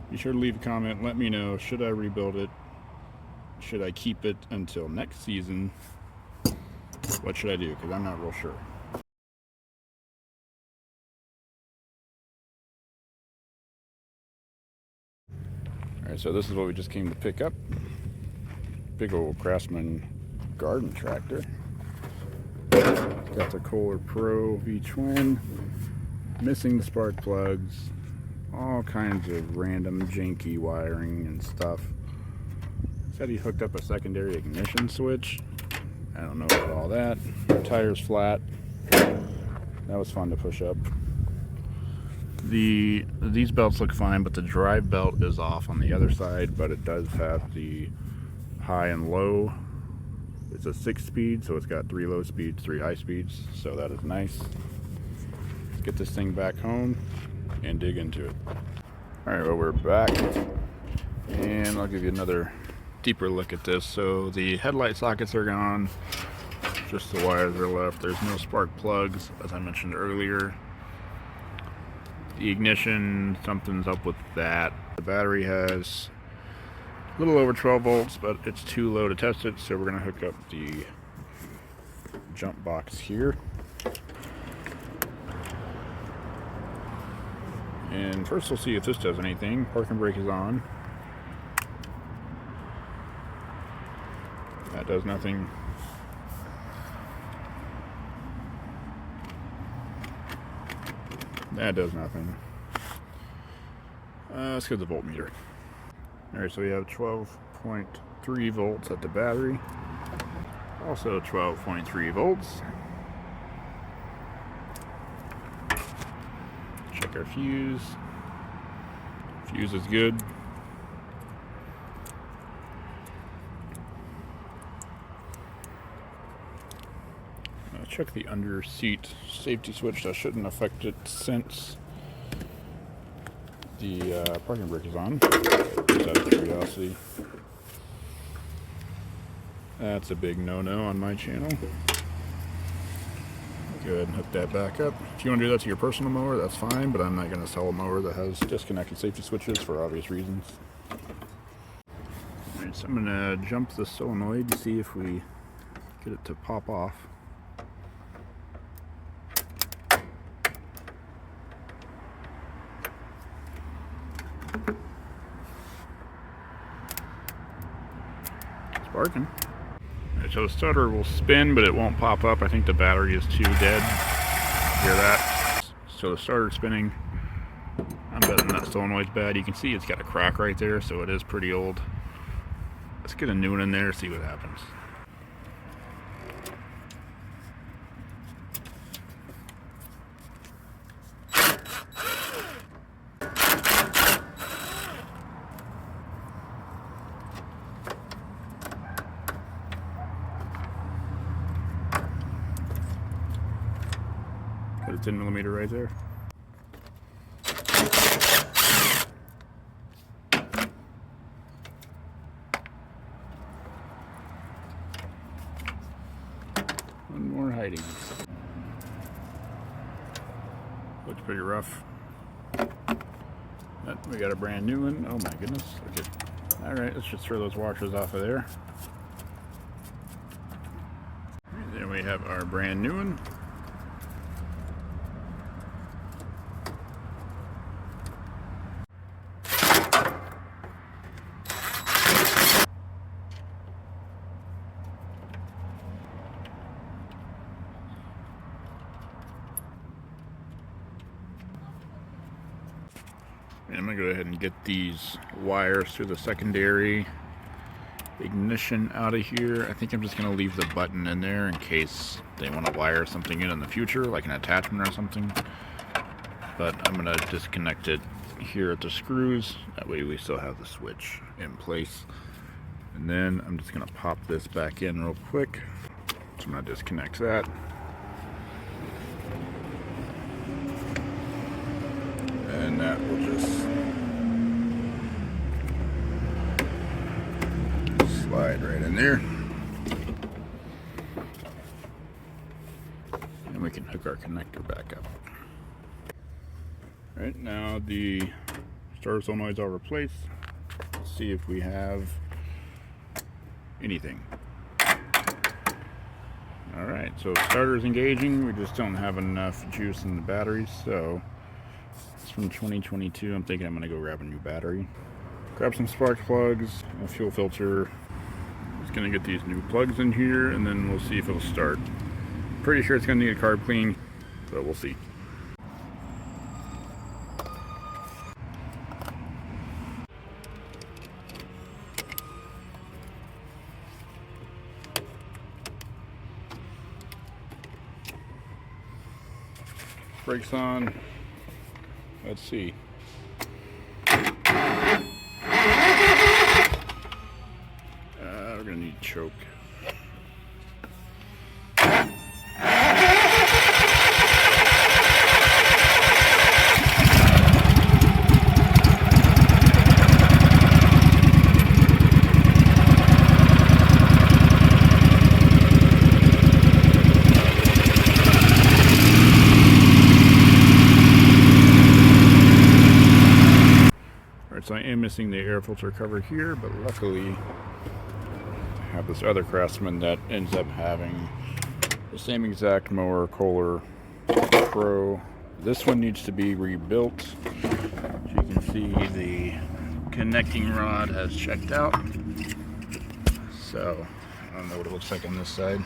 Be sure to leave a comment. Let me know, should I rebuild it? Should I keep it until next season? What should I do? Because I'm not real sure. Alright, so this is what we just came to pick up. Big old Craftsman garden tractor. It's got the Kohler Pro V-twin. Missing the spark plugs. All kinds of random janky wiring and stuff. Said he hooked up a secondary ignition switch. I don't know about all that. Tire's flat. That was fun to push up. These belts look fine, but the drive belt is off on the other side, but it does have the high and low. It's a 6-speed, so it's got 3 low speeds, 3 high speeds, so that is nice. Let's get this thing back home and dig into it. Alright, well, we're back, and I'll give you another deeper look at this. So the headlight sockets are gone, just the wires are left. There's no spark plugs, as I mentioned earlier. The ignition, something's up with that. The battery has a little over 12 volts, but it's too low to test it, so we're going to hook up the jump box here. And first we'll see if this does anything. Parking brake is on. That does nothing. That does nothing. Let's get the voltmeter. Alright, so we have 12.3 volts at the battery. Also 12.3 volts. Check our fuse. Fuse is good. Check the under seat safety switch. That shouldn't affect it since the parking brake is on. Just out of curiosity. That's a big no-no on my channel. Go ahead and hook that back up. If you want to do that to your personal mower, that's fine, but I'm not going to sell a mower that has disconnected safety switches for obvious reasons. Alright, so I'm going to jump the solenoid to see if we get it to pop off. Sparking. Right, so the starter will spin, but it won't pop up. I think the battery is too dead. Hear that? So the starter's spinning. I'm betting that solenoid's bad. You can see it's got a crack right there, so it is pretty old. Let's get a new one in there, see what happens. Got a 10mm right there. One more hiding. Looks pretty rough. But we got a brand new one. Oh my goodness. Okay. Alright, let's just throw those washers off of there. And there we have our brand new one. And I'm going to go ahead and get these wires through the secondary ignition out of here. I think I'm just going to leave the button in there in case they want to wire something in the future, like an attachment or something. But I'm going to disconnect it here at the screws. That way we still have the switch in place. And then I'm just going to pop this back in real quick. So I'm going to disconnect that. And that will just slide right in there. And we can hook our connector back up. Right now the Starter solenoids are replaced. Let's see if we have anything. Alright, so starter's engaging. We just don't have enough juice in the batteries, so it's from 2022. I'm thinking I'm going to go grab a new battery. Grab some spark plugs, a fuel filter. Just going to get these new plugs in here, and then we'll see if it'll start. Pretty sure it's going to need a carb clean, but we'll see. Brakes on. Let's see. We're gonna need choke. So I am missing the air filter cover here, but luckily I have this other Craftsman that ends up having the same exact Mower Kohler Pro. This one needs to be rebuilt. As you can see, the connecting rod has checked out. So I don't know what it looks like on this side.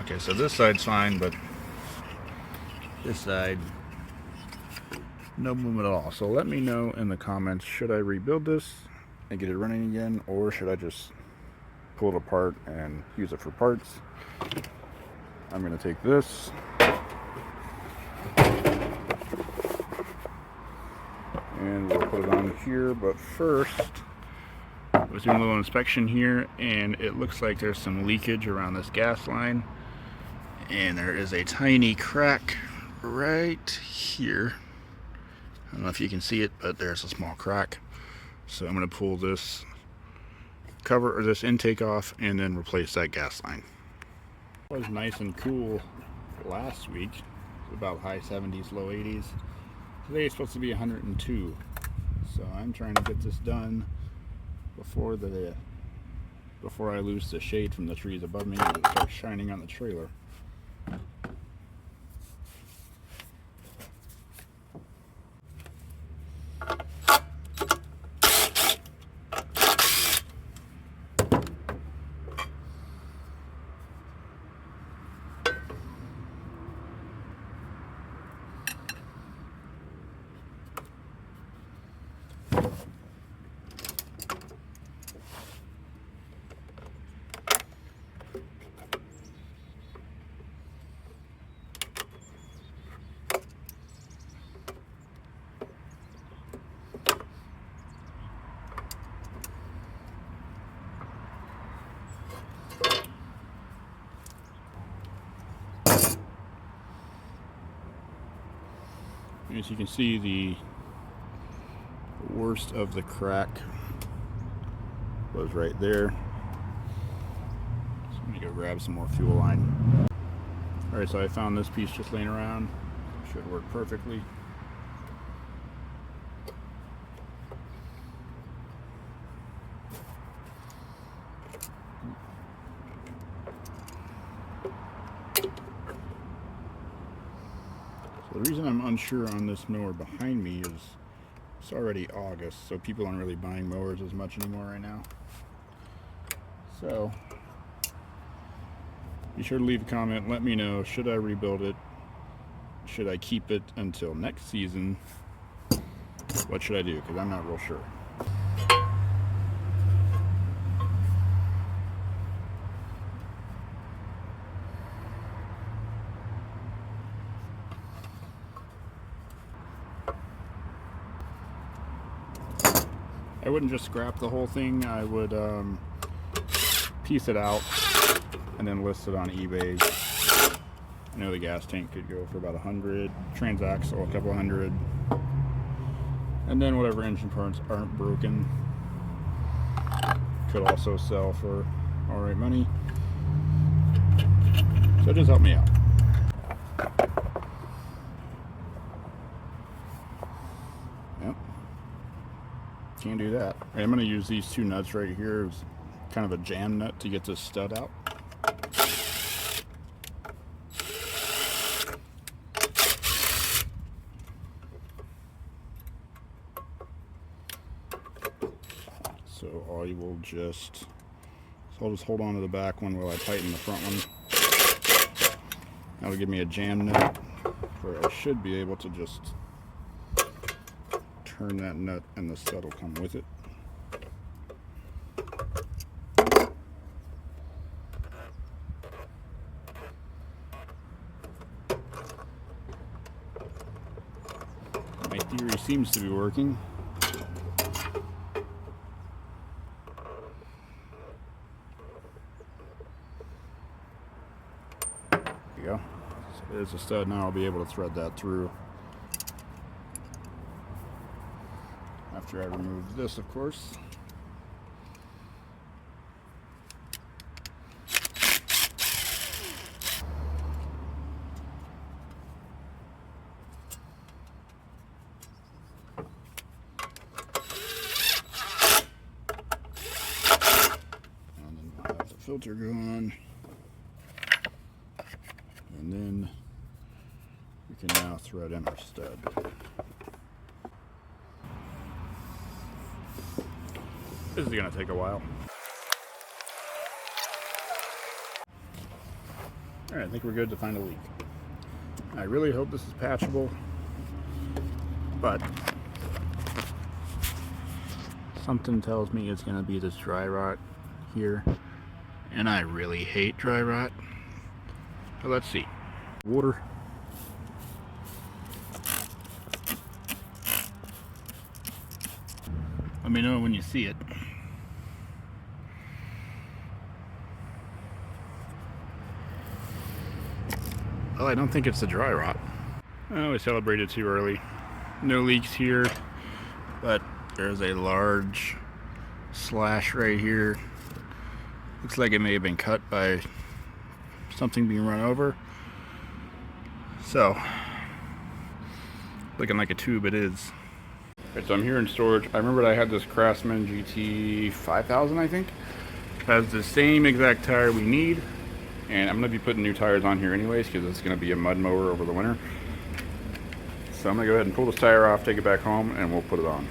Okay, so this side's fine, but this side, no movement at all. So let me know in the comments, should I rebuild this and get it running again, or should I just pull it apart and use it for parts? I'm going to take this and we'll put it on here, but first I was doing a little inspection here and it looks like there's some leakage around this gas line, and there is a tiny crack right here. I don't know if you can see it, but there's a small crack. So I'm going to pull this cover or this intake off and then replace that gas line. It was nice and cool last week. It was about high 70s, low 80s. Today it's supposed to be 102. So I'm trying to get this done before I lose the shade from the trees above me and it starts shining on the trailer. As you can see, the worst of the crack was right there. So I'm gonna go grab some more fuel line. Alright, so I found this piece just laying around. Should work perfectly. The reason I'm unsure on this mower behind me is it's already August, so people aren't really buying mowers as much anymore right now. So be sure to leave a comment. Let me know, should I rebuild it? Should I keep it until next season? What should I do? Because I'm not real sure. I wouldn't just scrap the whole thing. I would piece it out and then list it on eBay. I know the gas tank could go for about 100, transaxle a couple hundred, and then whatever engine parts aren't broken could also sell for alright money. So just help me out. Yep. Can't do that. Right, I'm going to use these two nuts right here as kind of a jam nut to get this stud out. So I will just, so I'll just hold on to the back one while I tighten the front one. That'll give me a jam nut where I should be able to just turn that nut and the stud will come with it. My theory seems to be working. There you go. So there's a stud. Now I'll be able to thread that through. After I remove this, of course. And then we'll have the filter go on. And then we can now thread in our stud. This is going to take a while. Alright, I think we're good to find a leak. I really hope this is patchable, but something tells me it's going to be this dry rot here, and I really hate dry rot. So let's see. Water. Let me know when you see it. Well, I don't think it's the dry rot. Oh, we celebrated too early. No leaks here, but there's a large slash right here. Looks like it may have been cut by something being run over. So, looking like a tube it is. Right, so I'm here in storage. I remember I had this Craftsman GT 5000, I think. It has the same exact tire we need. And I'm going to be putting new tires on here anyways because it's going to be a mud mower over the winter. So I'm going to go ahead and pull this tire off, take it back home, and we'll put it on.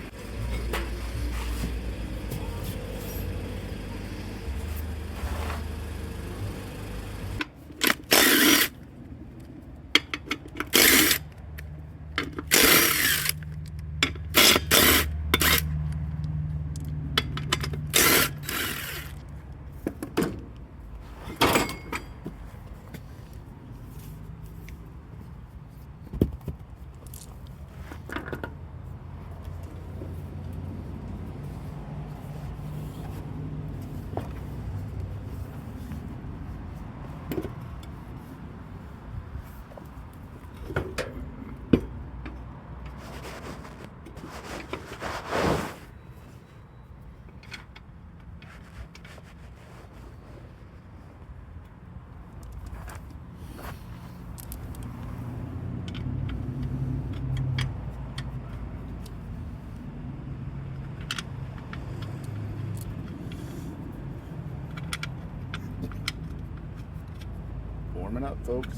Warming up, folks.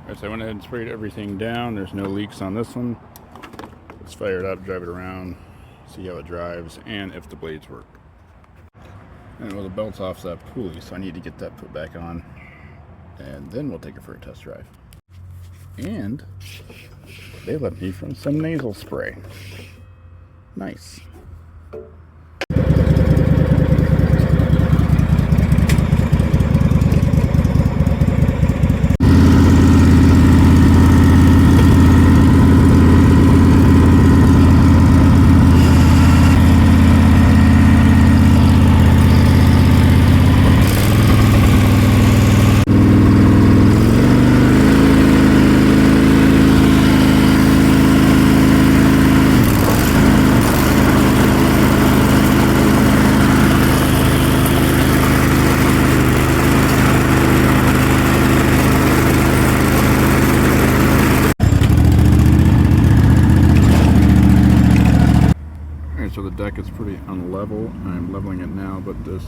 Alright, so I went ahead and sprayed everything down. There's no leaks on this one. Let's fire it up, drive it around, see how it drives, and if the blades work. And well, the belt's off that pulley, so I need to get that put back on. And then we'll take it for a test drive. And they let me from some nasal spray. Nice. Alright, so the deck is pretty unlevel. I'm leveling it now, but this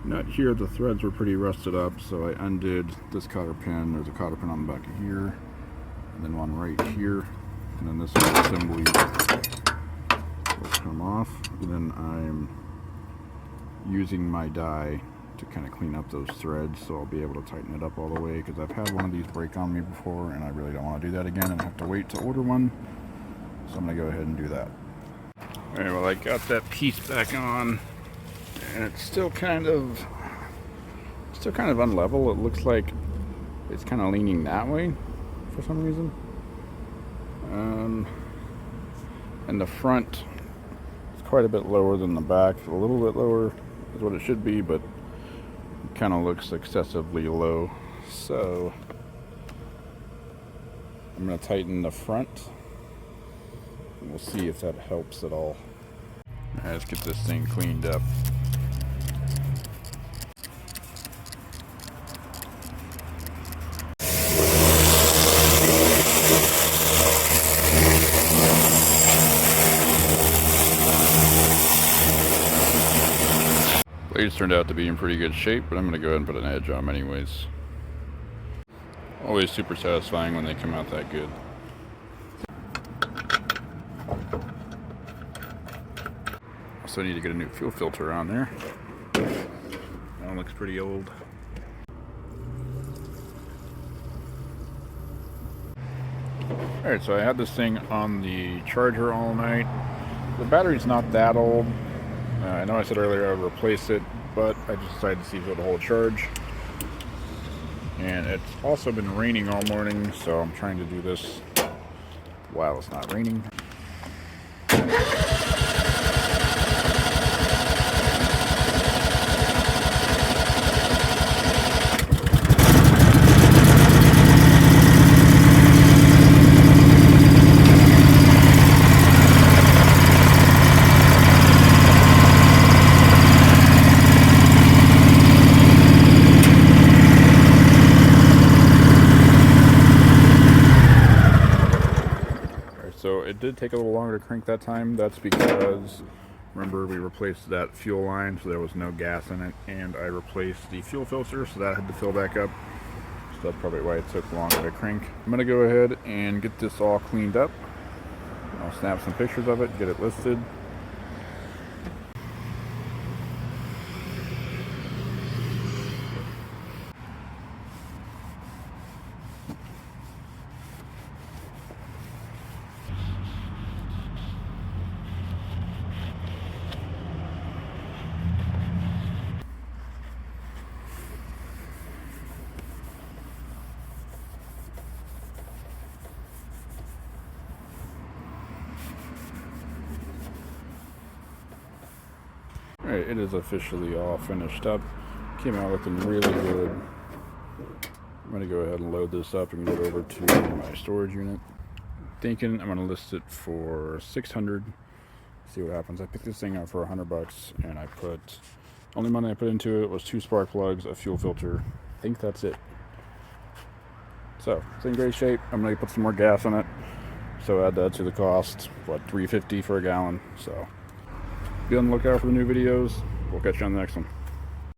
nut here, the threads were pretty rusted up, so I undid this cotter pin. There's a cotter pin on the back of here, and then one right here, and then this assembly will come off. And then I'm using my die to kind of clean up those threads, so I'll be able to tighten it up all the way, because I've had one of these break on me before, and I really don't want to do that again and have to wait to order one. So I'm going to go ahead and do that. Alright, well, I got that piece back on, and it's still kind of unlevel. It looks like it's kind of leaning that way for some reason. And the front is quite a bit lower than the back. A little bit lower is what it should be, but it kind of looks excessively low. So I'm going to tighten the front. We'll see if that helps at all. Alright, let's get this thing cleaned up. Blades turned out to be in pretty good shape, but I'm going to go ahead and put an edge on them anyways. Always super satisfying when they come out that good. Also need to get a new fuel filter on there. That one looks pretty old. Alright, so I had this thing on the charger all night. The battery's not that old. I know I said earlier I would replace it, but I just decided to see if it would hold charge. And it's also been raining all morning, so I'm trying to do this while it's not raining. So it did take a little longer to crank that time. That's because, remember, we replaced that fuel line, so there was no gas in it, and I replaced the fuel filter, so that had to fill back up. So that's probably why it took longer to crank. I'm going to go ahead and get this all cleaned up. I'll snap some pictures of it, get it listed. Alright, it is officially all finished up. Came out looking really good. I'm going to go ahead and load this up and get over to my storage unit. Thinking I'm going to list it for $600. See what happens. I picked this thing up for $100, and I put, only money I put into it was 2 spark plugs, a fuel filter. I think that's it. So it's in great shape. I'm going to put some more gas in it. So add that to the cost. What, $3.50 for a gallon? So be on the lookout for the new videos. We'll catch you on the next one.